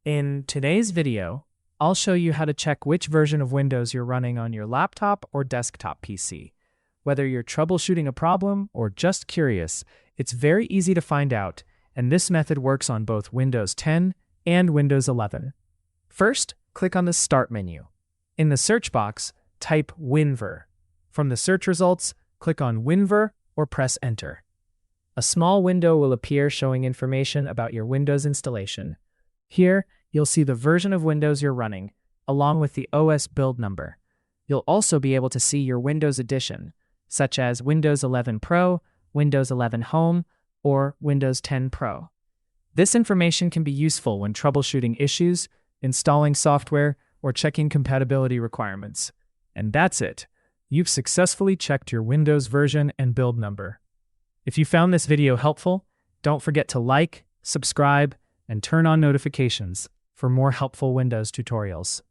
In today's video, I'll show you how to check which version of Windows you're running on your laptop or desktop PC. Whether you're troubleshooting a problem or just curious, it's very easy to find out, and this method works on both Windows 10 and Windows 11. First, click on the Start menu. In the search box, type WinVer. From the search results, click on WinVer or press Enter. A small window will appear showing information about your Windows installation. Here, you'll see the version of Windows you're running, along with the OS build number. You'll also be able to see your Windows edition, such as Windows 11 Pro, Windows 11 Home, or Windows 10 Pro. This information can be useful when troubleshooting issues, installing software, or checking compatibility requirements. And that's it. You've successfully checked your Windows version and build number. If you found this video helpful, don't forget to like, subscribe, and turn on notifications for more helpful Windows tutorials.